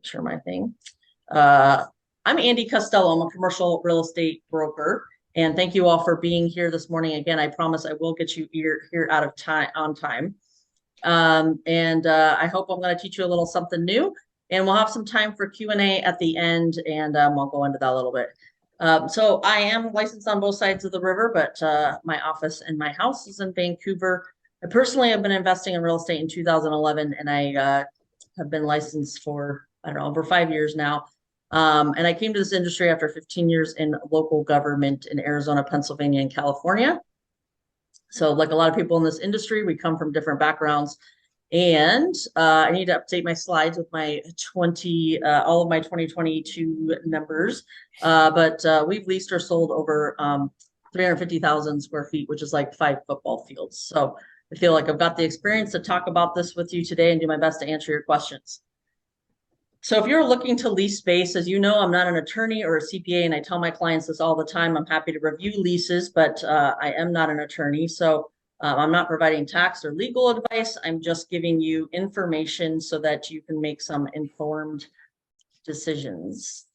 Share my thing. Uh, I'm Andy Costello. I'm a commercial real estate broker, and thank you all for being here this morning. Again, I promise I will get you here out of time on time. I hope I'm going to teach you a little something new, and we'll have some time for Q&A at the end, and I'll go into that a little bit. So I am licensed on both sides of the river, but my office and my house is in Vancouver. I personally have been investing in real estate in 2011, and I have been licensed for, I don't know, over 5 years now. And I came to this industry after 15 years in local government in Arizona, Pennsylvania, and California. So like a lot of people in this industry, we come from different backgrounds. And I need to update my slides with my all of my 2022 numbers. But we've leased or sold over 350,000 square feet, which is like 5 football fields. So I feel like I've got the experience to talk about this with you today and do my best to answer your questions. So if you're looking to lease space, as you know, I'm not an attorney or a CPA, and I tell my clients this all the time. I'm happy to review leases, but I am not an attorney. So I'm not providing tax or legal advice. I'm just giving you information so that you can make some informed decisions.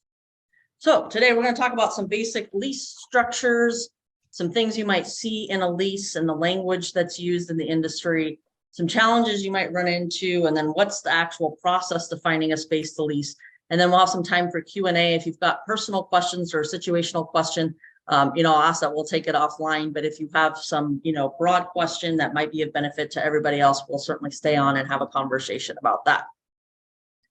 So today we're going to talk about some basic lease structures, some things you might see in a lease and the language that's used in the industry, some challenges you might run into, and then what's the actual process to finding a space to lease. And then we'll have some time for Q&A. If you've got personal questions or a situational question, I'll ask that. We'll take it offline. But if you have some, broad question that might be of benefit to everybody else, we'll certainly stay on and have a conversation about that.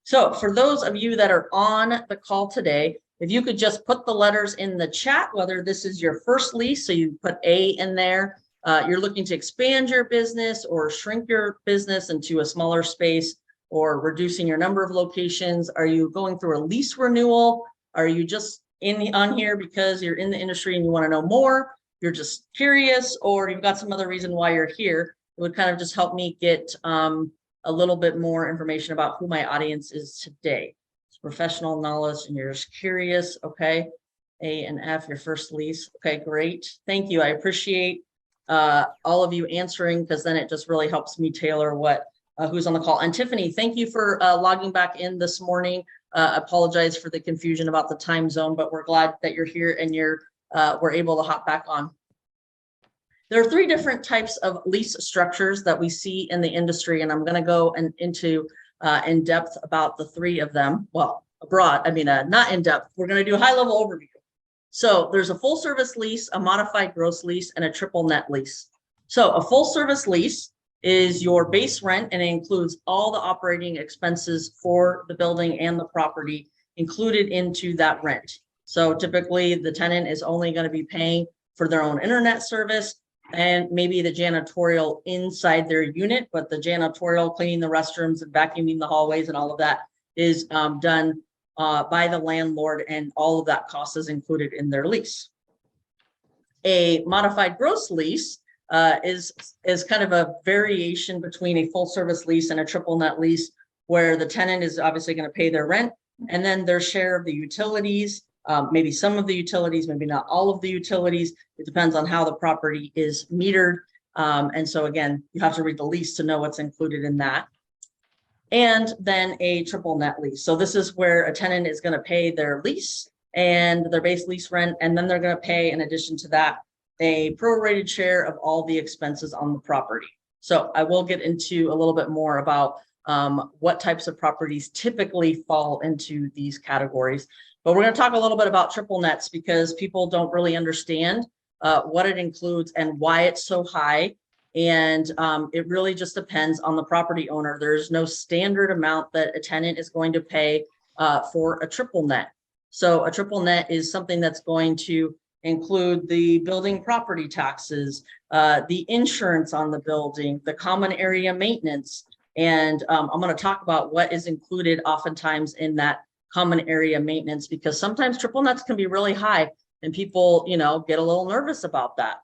So for those of you that are on the call today, if you could just put the letters in the chat, whether this is your first lease, so you put A in there, you're looking to expand your business or shrink your business into a smaller space, or reducing your number of locations. Are you going through a lease renewal? Are you just on here because you're in the industry and you want to know more? You're just curious, or you've got some other reason why you're here. It would kind of just help me get a little bit more information about who my audience is today. It's professional knowledge and you're just curious. Okay. A and F, your first lease. Okay, great. Thank you. I appreciate all of you answering, because then it just really helps me tailor who's on the call. And Tiffany, thank you for logging back in this morning. Apologize for the confusion about the time zone, but we're glad that you're here and we're able to hop back on. There are 3 different types of lease structures that we see in the industry, and I'm going to go into in depth about the 3 of them. Well, not in depth. We're going to do a high level overview. So there's a full service lease, a modified gross lease, and a triple net lease. So a full service lease is your base rent, and it includes all the operating expenses for the building and the property included into that rent. So typically the tenant is only going to be paying for their own internet service and maybe the janitorial inside their unit, but the janitorial, cleaning the restrooms and vacuuming the hallways and all of that is done by the landlord, and all of that cost is included in their lease. A modified gross lease is kind of a variation between a full service lease and a triple net lease, where the tenant is obviously going to pay their rent and then their share of the utilities, maybe some of the utilities, maybe not all of the utilities. It depends on how the property is metered. And so again, you have to read the lease to know what's included in that. And then a triple net lease. So this is where a tenant is going to pay their lease and their base lease rent, and then they're going to pay, in addition to that, a prorated share of all the expenses on the property. So I will get into a little bit more about what types of properties typically fall into these categories. But we're going to talk a little bit about triple nets, because people don't really understand what it includes and why it's so high. And it really just depends on the property owner. There's no standard amount that a tenant is going to pay for a triple net. So a triple net is something that's going to include the building property taxes, the insurance on the building, the common area maintenance. And I'm going to talk about what is included oftentimes in that common area maintenance, because sometimes triple nets can be really high and people, get a little nervous about that.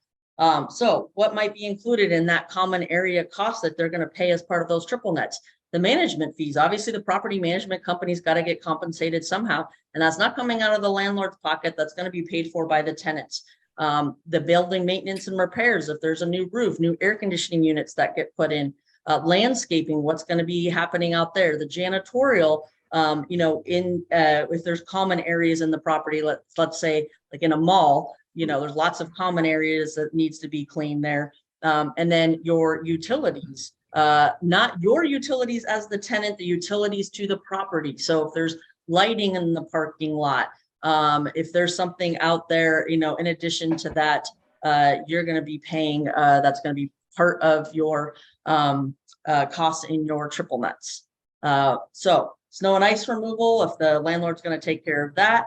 So what might be included in that common area cost that they're going to pay as part of those triple nets? The management fees. Obviously, the property management company's got to get compensated somehow, and that's not coming out of the landlord's pocket. That's going to be paid for by the tenants. The building maintenance and repairs, if there's a new roof, new air conditioning units that get put in, landscaping, what's going to be happening out there, the janitorial, If there's common areas in the property, let's say like in a mall, there's lots of common areas that needs to be cleaned there. And then your utilities, not your utilities as the tenant, the utilities to the property. So if there's lighting in the parking lot, if there's something out there, in addition to that, you're going to be paying, that's going to be part of your costs in your triple nets. So snow and ice removal, if the landlord's going to take care of that,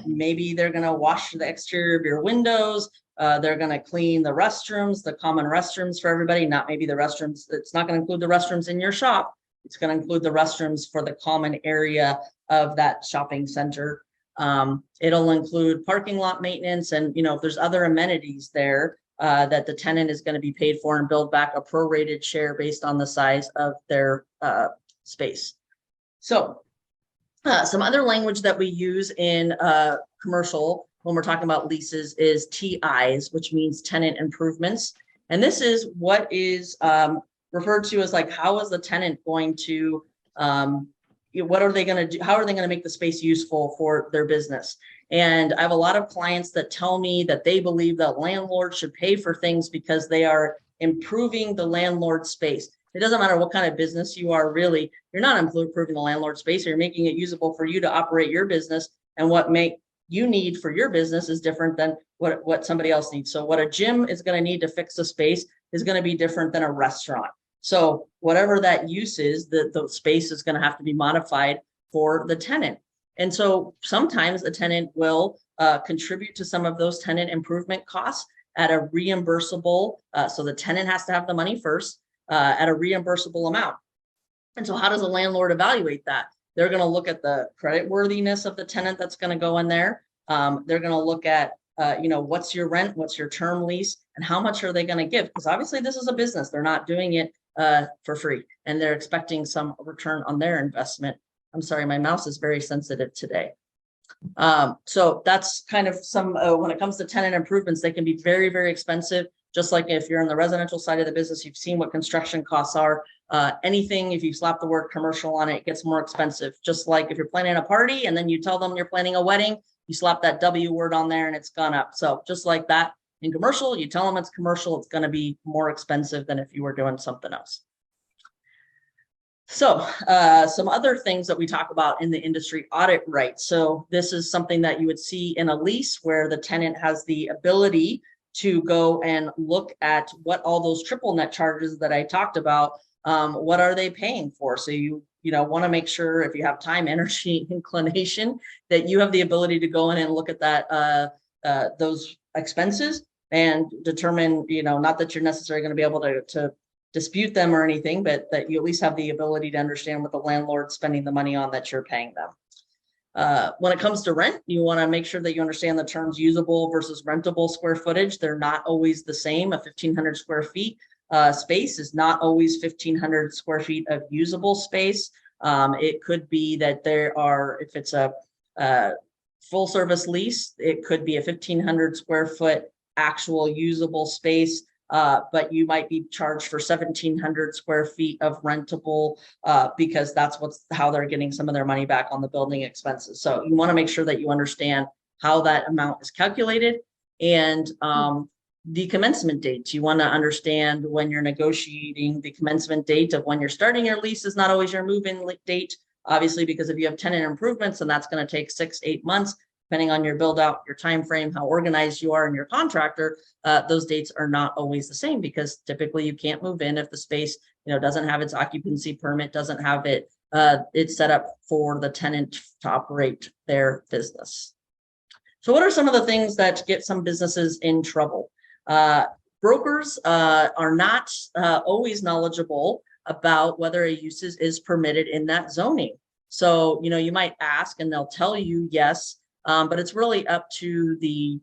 maybe they're going to wash the exterior of your windows. They're going to clean the restrooms, the common restrooms for everybody, not maybe the restrooms. It's not going to include the restrooms in your shop. It's going to include the restrooms for the common area of that shopping center. It'll include parking lot maintenance. And, if there's other amenities there that the tenant is going to be paid for and build back a prorated share based on the size of their space. So some other language that we use in commercial when we're talking about leases is TIs, which means tenant improvements. And this is what is referred to as like, how is the tenant going to, what are they going to do? How are they going to make the space useful for their business? And I have a lot of clients that tell me that they believe that landlords should pay for things because they are improving the landlord space. It doesn't matter what kind of business you are, really. You're not improving the landlord space. You're making it usable for you to operate your business, and what you need for your business is different than what somebody else needs. So what a gym is going to need to fix a space is going to be different than a restaurant. So whatever that use is, the space is going to have to be modified for the tenant. And so sometimes the tenant will contribute to some of those tenant improvement costs at a reimbursable. So the tenant has to have the money first at a reimbursable amount. And so how does a landlord evaluate that? They're going to look at the credit worthiness of the tenant that's going to go in there. They're going to look at, what's your rent, what's your term lease, and how much are they going to give? Because obviously this is a business. They're not doing it for free, and they're expecting some return on their investment. I'm sorry, my mouse is very sensitive today. So that's kind of some, when it comes to tenant improvements, they can be very, very expensive. Just like if you're in the residential side of the business, you've seen what construction costs are. Anything, if you slap the word commercial on it, it gets more expensive. Just like if you're planning a party and then you tell them you're planning a wedding, you slap that W word on there and it's gone up. So just like that in commercial, you tell them it's commercial, it's going to be more expensive than if you were doing something else. So some other things that we talk about in the industry, audit rights. So this is something that you would see in a lease where the tenant has the ability to go and look at what all those triple net charges that I talked about, what are they paying for? So you want to make sure, if you have time, energy, inclination, that you have the ability to go in and look at that those expenses and determine, not that you're necessarily going to be able to dispute them or anything, but that you at least have the ability to understand what the landlord's spending the money on that you're paying them. When it comes to rent, you want to make sure that you understand the terms usable versus rentable square footage. They're not always the same. A 1,500 square feet space is not always 1,500 square feet of usable space. It could be that there are, if it's a full service lease, it could be a 1,500 square foot actual usable space. But you might be charged for 1,700 square feet of rentable because that's how they're getting some of their money back on the building expenses. So you want to make sure that you understand how that amount is calculated, and the commencement dates. You want to understand when you're negotiating the commencement date of when you're starting your lease is not always your move-in date, obviously, because if you have tenant improvements, and that's going to take 6-8 months, depending on your build out, your time frame, how organized you are, and your contractor, those dates are not always the same, because typically you can't move in if the space, doesn't have its occupancy permit, doesn't have it's set up for the tenant to operate their business. So what are some of the things that get some businesses in trouble? Brokers are not always knowledgeable about whether a use is permitted in that zoning. So, you might ask and they'll tell you yes, but it's really up to the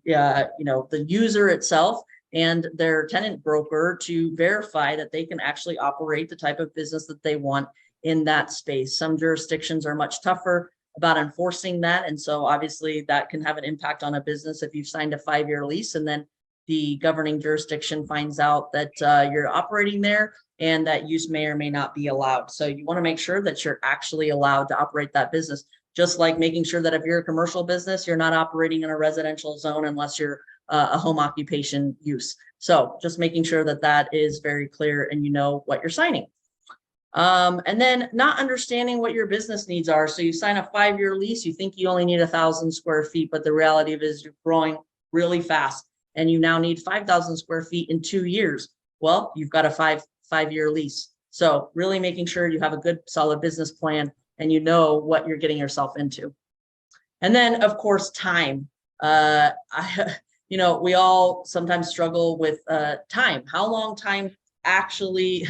user itself and their tenant broker to verify that they can actually operate the type of business that they want in that space. Some jurisdictions are much tougher about enforcing that. And so obviously that can have an impact on a business if you've signed a 5-year lease and then the governing jurisdiction finds out that you're operating there. and that use may or may not be allowed. So you want to make sure that you're actually allowed to operate that business, just like making sure that if you're a commercial business, you're not operating in a residential zone unless you're a home occupation use. So just making sure that that is very clear and you know what you're signing. And then not understanding what your business needs are. So you sign a 5-year lease, you think you only need 1,000 square feet, but the reality of it is you're growing really fast and you now need 5,000 square feet in 2 years. Well, you've got a five-year lease. So really making sure you have a good solid business plan and you know what you're getting yourself into. And then of course, time. We all sometimes struggle with time. How long time actually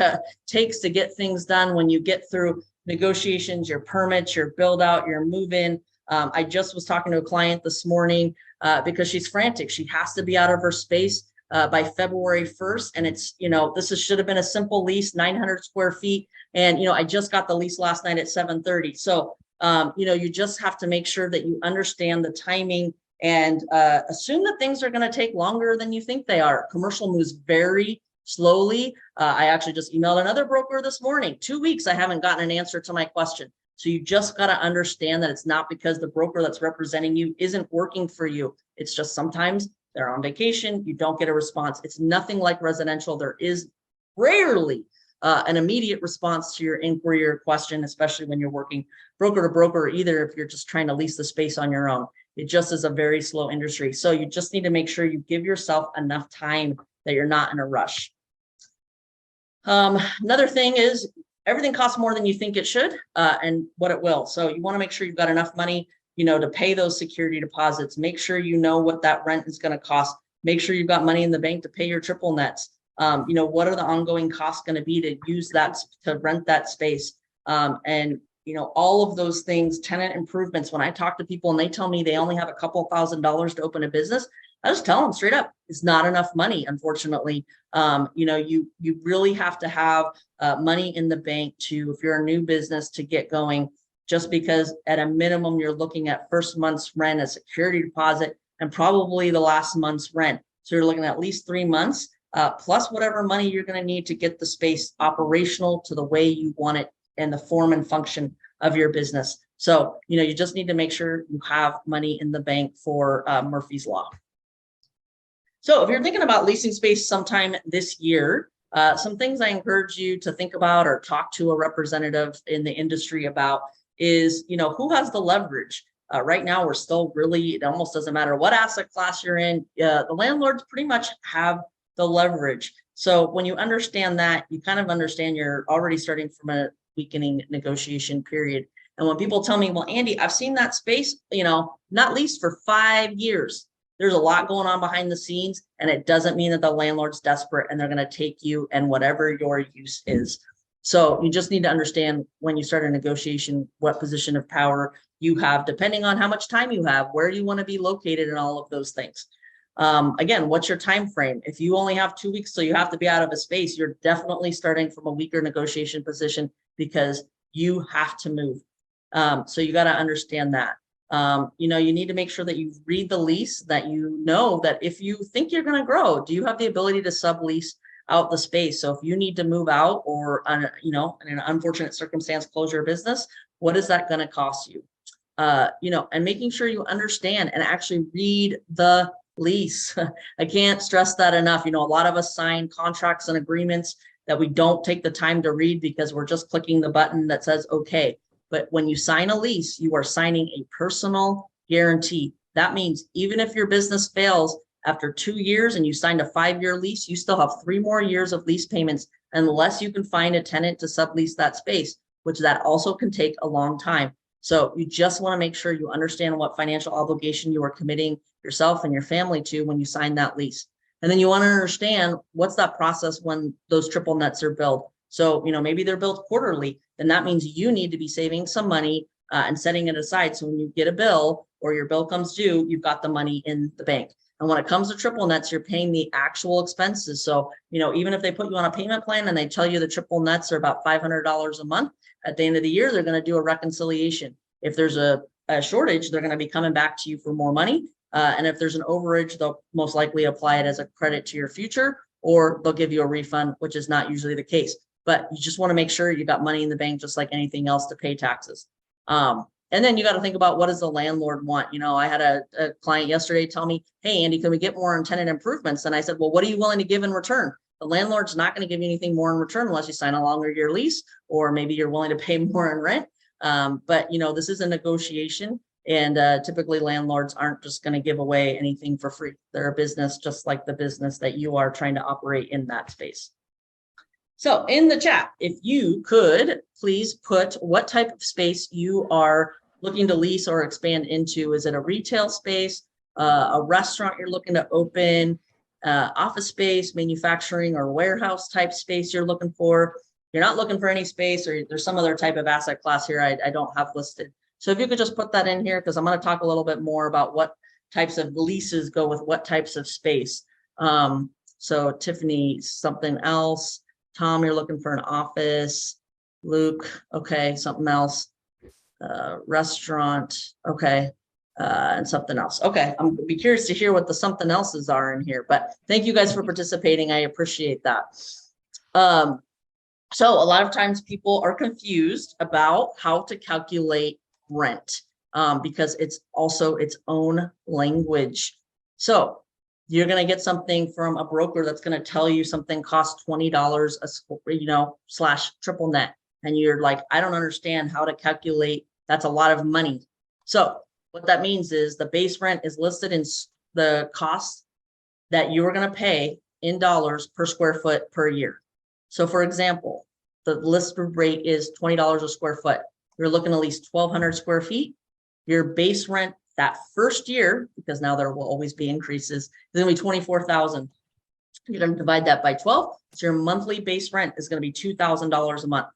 takes to get things done when you get through negotiations, your permits, your build out, your move in. I just was talking to a client this morning because she's frantic. She has to be out of her space by February 1st. And it's, should have been a simple lease, 900 square feet. And, I just got the lease last night at 7:30. So, you just have to make sure that you understand the timing and assume that things are going to take longer than you think they are. Commercial moves very slowly. I actually just emailed another broker this morning. 2 weeks, I haven't gotten an answer to my question. So you just got to understand that it's not because the broker that's representing you isn't working for you. It's just sometimes they're on vacation, you don't get a response. It's nothing like residential. There is rarely an immediate response to your inquiry or question, especially when you're working broker to broker, or either if you're just trying to lease the space on your own. It just is a very slow industry. So you just need to make sure you give yourself enough time that you're not in a rush. Another thing is everything costs more than you think it should and what it will. So you want to make sure you've got enough money, to pay those security deposits. Make sure you know what that rent is going to cost. Make sure you've got money in the bank to pay your triple nets. What are the ongoing costs going to be to use that, to rent that space? And all of those things, tenant improvements. When I talk to people and they tell me they only have a couple $1,000s to open a business, I just tell them straight up, it's not enough money, unfortunately. You really have to have money in the bank to, if you're a new business, to get going, just because at a minimum, you're looking at first month's rent, a security deposit, and probably the last month's rent. So you're looking at least 3 months, plus whatever money you're going to need to get the space operational to the way you want it and the form and function of your business. So, you just need to make sure you have money in the bank for Murphy's Law. So if you're thinking about leasing space sometime this year, some things I encourage you to think about or talk to a representative in the industry about is, who has the leverage? Right now, we're still really, it almost doesn't matter what asset class you're in. The landlords pretty much have the leverage. So when you understand that, you kind of understand you're already starting from a weakening negotiation period. And when people tell me, well, Andy, I've seen that space, not leased for 5 years. There's a lot going on behind the scenes, and it doesn't mean that the landlord's desperate and they're going to take you and whatever your use is. So you just need to understand when you start a negotiation, what position of power you have, depending on how much time you have, where you want to be located, and all of those things. Again, what's your time frame? If you only have 2 weeks, so you have to be out of a space, you're definitely starting from a weaker negotiation position because you have to move. So you got to understand that. You need to make sure that you read the lease, that that if you think you're going to grow, do you have the ability to sublease out the space? So if you need to move out or, in an unfortunate circumstance, close your business, what is that going to cost you? And making sure you understand and actually read the lease. I can't stress that enough. A lot of us sign contracts and agreements that we don't take the time to read because we're just clicking the button that says, okay. But when you sign a lease, you are signing a personal guarantee. That means even if your business fails after 2 years and you signed a 5-year lease, you still have 3 more years of lease payments unless you can find a tenant to sublease that space, which that also can take a long time. So you just want to make sure you understand what financial obligation you are committing yourself and your family to when you sign that lease. And then you want to understand what's that process when those triple nets are billed. So, maybe they're billed quarterly, then that means you need to be saving some money and setting it aside. So when you get a bill or your bill comes due, you've got the money in the bank. And when it comes to triple nets, you're paying the actual expenses. So, even if they put you on a payment plan and they tell you the triple nets are about $500 a month, at the end of the year, they're going to do a reconciliation. If there's a shortage, they're going to be coming back to you for more money. And if there's an overage, they'll most likely apply it as a credit to your future, or they'll give you a refund, which is not usually the case. but you just want to make sure you got money in the bank, just like anything else, to pay taxes. And then you got to think about, what does the landlord want? You know, I had a client yesterday tell me, hey, Andy, can we get more on tenant improvements? And I said, well, what are you willing to give in return? The landlord's not going to give you anything more in return unless you sign a longer year lease, or maybe you're willing to pay more in rent. But, you know, this is a negotiation, and typically landlords aren't just going to give away anything for free. They're a business just like the business that you are trying to operate in that space. So in the chat, if you could please put what type of space you are looking to lease or expand into. Is it a retail space, a restaurant you're looking to open, office space, manufacturing or warehouse type space you're looking for? You're not looking for any space, or there's some other type of asset class here I don't have listed. So if you could just put that in here, because I'm going to talk a little bit more about what types of leases go with what types of space. So Tiffany, something else. Tom, you're looking for an office. Luke, okay, something else. Restaurant, okay, and something else. Okay, I'm gonna be curious to hear what the something else's are in here, but thank you guys for participating. I appreciate that. So a lot of times people are confused about how to calculate rent, because it's also its own language. So you're going to get something from a broker that's going to tell you something costs $20 slash triple net. And you're like, I don't understand how to calculate. That's a lot of money. So what that means is the base rent is listed in the cost that you are going to pay in dollars per square foot per year. So for example, the listed rate is $20 a square foot. You're looking at least 1,200 square feet. Your base rent that first year, because now there will always be increases, is going to be 24,000. You're going to divide that by 12. So your monthly base rent is going to be $2,000 a month.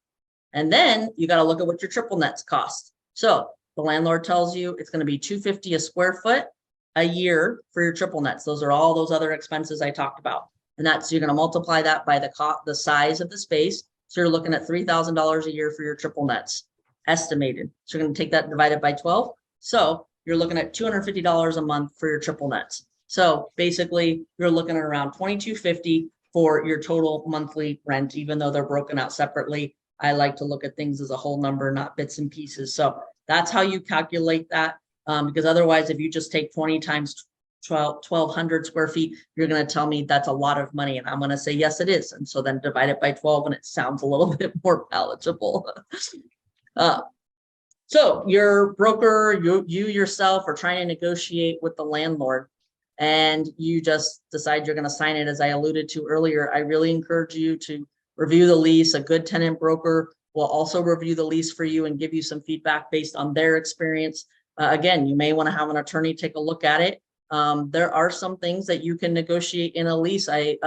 And then you got to look at what your triple nets cost. So the landlord tells you it's going to be $250 a square foot a year for your triple nets. Those are all those other expenses I talked about. And that's, you're going to multiply that by the size of the space. So you're looking at $3,000 a year for your triple nets estimated. So you're going to take that and divide it by 12. So you're looking at $250 a month for your triple nets. So basically you're looking at around $2,250 for your total monthly rent, even though they're broken out separately. I like to look at things as a whole number, not bits and pieces. So that's how you calculate that. Because otherwise, if you just take 20 times 1,200 square feet, you're going to tell me that's a lot of money. And I'm going to say, yes, it is. And so then divide it by 12 and it sounds a little bit more palatable. So your broker, you yourself are trying to negotiate with the landlord, and you just decide you're going to sign it. As I alluded to earlier, I really encourage you to review the lease. A good tenant broker will also review the lease for you and give you some feedback based on their experience. Again, you may want to have an attorney take a look at it. There are some things that you can negotiate in a lease. I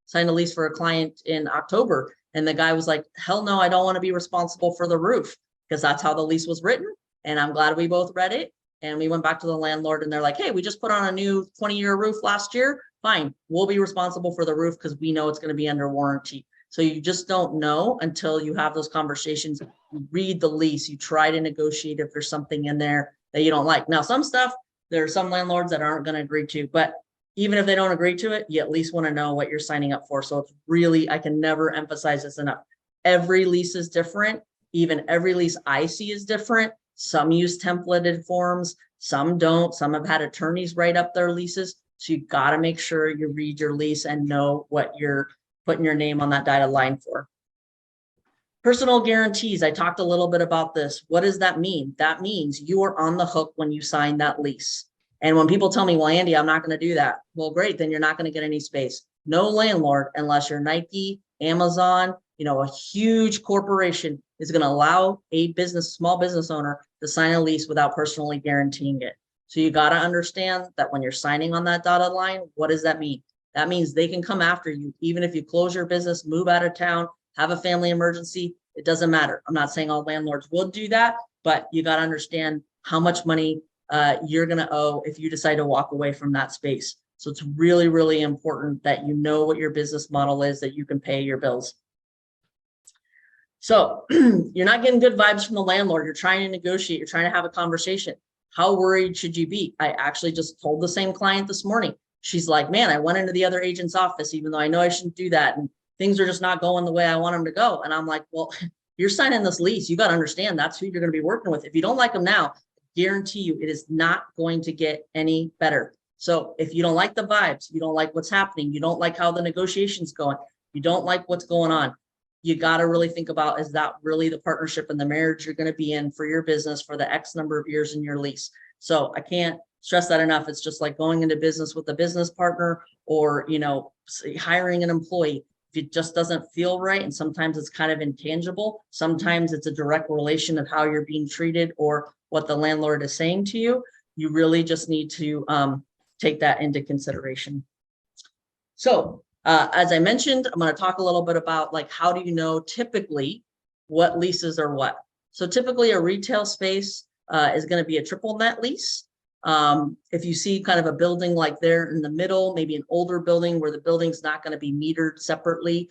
signed a lease for a client in October, and the guy was like, hell no, I don't want to be responsible for the roof, because that's how the lease was written. And I'm glad we both read it. And we went back to the landlord and they're like, hey, we just put on a new 20-year roof last year. Fine, we'll be responsible for the roof because we know it's going to be under warranty. So you just don't know until you have those conversations. You read the lease, you try to negotiate if there's something in there that you don't like. Now, some stuff, there are some landlords that aren't going to agree to, but even if they don't agree to it, you at least want to know what you're signing up for. So it's really, I can never emphasize this enough. Every lease is different. Even every lease I see is different. Some use templated forms, some don't. Some have had attorneys write up their leases. So you've got to make sure you read your lease and know what you're putting your name on that dotted line for. Personal guarantees. I talked a little bit about this. What does that mean? That means you are on the hook when you sign that lease. And when people tell me, well, Andy, I'm not going to do that. Well, great. Then you're not going to get any space. No landlord, unless you're Nike, Amazon, a huge corporation, is going to allow a small business owner to sign a lease without personally guaranteeing it. So you got to understand that when you're signing on that dotted line, what does that mean? That means they can come after you. Even if you close your business, move out of town, have a family emergency, it doesn't matter. I'm not saying all landlords will do that, but you got to understand how much money you're going to owe if you decide to walk away from that space. So it's really, really important that you know what your business model is, that you can pay your bills. So you're not getting good vibes from the landlord. You're trying to negotiate. You're trying to have a conversation. How worried should you be? I actually just told the same client this morning. She's like, man, I went into the other agent's office, even though I know I shouldn't do that. And things are just not going the way I want them to go. And I'm like, well, you're signing this lease. You got to understand that's who you're going to be working with. If you don't like them now, guarantee you it is not going to get any better. So if you don't like the vibes, you don't like what's happening, you don't like how the negotiations going, you don't like what's going on, you got to really think about, is that really the partnership and the marriage you're going to be in for your business for the X number of years in your lease? So I can't stress that enough. It's just like going into business with a business partner, or, hiring an employee. If it just doesn't feel right, and sometimes it's kind of intangible, sometimes it's a direct relation of how you're being treated or what the landlord is saying to you, you really just need to take that into consideration. So as I mentioned, I'm going to talk a little bit about like, how do you know typically what leases are what? So typically a retail space is going to be a triple net lease. If you see kind of a building like there in the middle, maybe an older building where the building's not going to be metered separately,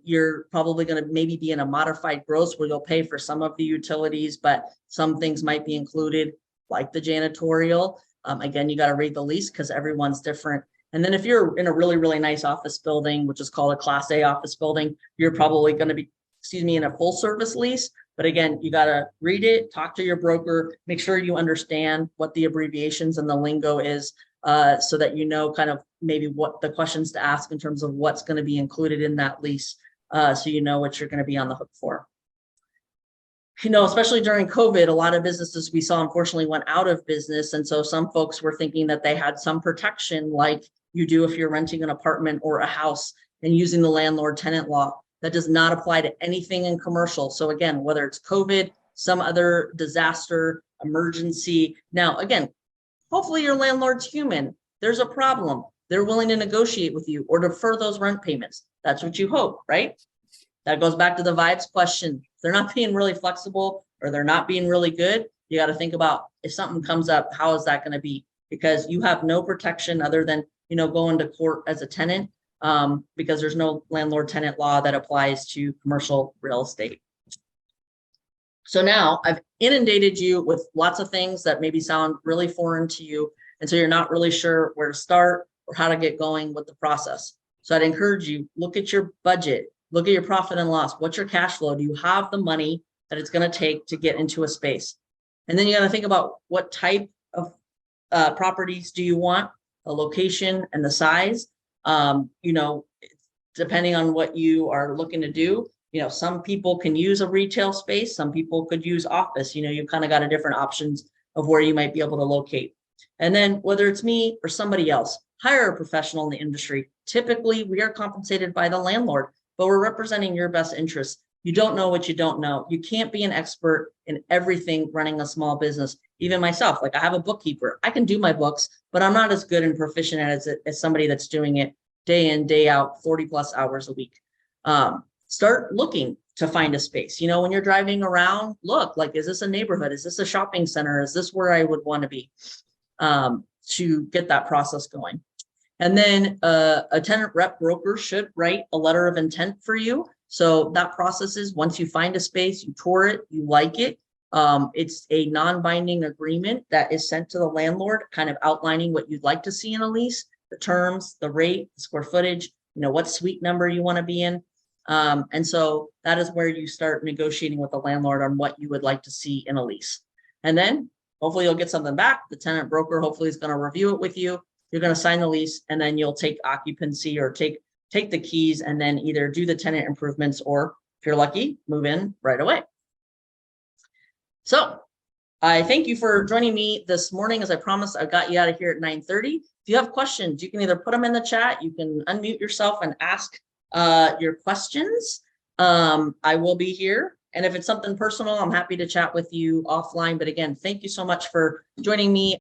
you're probably going to maybe be in a modified gross where you'll pay for some of the utilities, but some things might be included, like the janitorial. Again, you got to read the lease because everyone's different. And then if you're in a really, really nice office building, which is called a Class A office building, you're probably going to be, in a full service lease. But again, you got to read it, talk to your broker, make sure you understand what the abbreviations and the lingo is, so that you know kind of maybe what the questions to ask in terms of what's going to be included in that lease, so you know what you're going to be on the hook for. Especially during COVID, a lot of businesses we saw unfortunately went out of business. And so some folks were thinking that they had some protection like you do if you're renting an apartment or a house and using the landlord tenant law. That does not apply to anything in commercial. So again, whether it's COVID, some other disaster, emergency. Now, again, hopefully your landlord's human. There's a problem. They're willing to negotiate with you or defer those rent payments. That's what you hope, right? That goes back to the vibes question. If they're not being really flexible or they're not being really good, you got to think about, if something comes up, how is that going to be? Because you have no protection other than, going to court as a tenant, because there's no landlord tenant law that applies to commercial real estate. So now I've inundated you with lots of things that maybe sound really foreign to you. And so you're not really sure where to start or how to get going with the process. So I'd encourage you, look at your budget. Look at your profit and loss. What's your cash flow? Do you have the money that it's going to take to get into a space? And then you got to think about what type of properties do you want, the location and the size. Depending on what you are looking to do, some people can use a retail space. Some people could use office. You kind of got a different options of where you might be able to locate. And then whether it's me or somebody else, hire a professional in the industry. Typically, we are compensated by the landlord, but we're representing your best interests. You don't know what you don't know. You can't be an expert in everything running a small business. Even myself, like I have a bookkeeper. I can do my books, but I'm not as good and proficient as somebody that's doing it day in, day out, 40 plus hours a week. Start looking to find a space. When you're driving around, look, like, is this a neighborhood? Is this a shopping center? Is this where I would want to be, to get that process going? And then a tenant rep broker should write a letter of intent for you. So that process is, once you find a space, you tour it, you like it. It's a non-binding agreement that is sent to the landlord, kind of outlining what you'd like to see in a lease, the terms, the rate, the square footage, what suite number you want to be in. And so that is where you start negotiating with the landlord on what you would like to see in a lease. And then hopefully you'll get something back. The tenant broker hopefully is going to review it with you. You're going to sign the lease, and then you'll take occupancy or take the keys and then either do the tenant improvements, or if you're lucky, move in right away. So I thank you for joining me this morning. As I promised, I got you out of here at 9:30. If you have questions, you can either put them in the chat, you can unmute yourself and ask your questions. I will be here. And if it's something personal, I'm happy to chat with you offline. But again, thank you so much for joining me.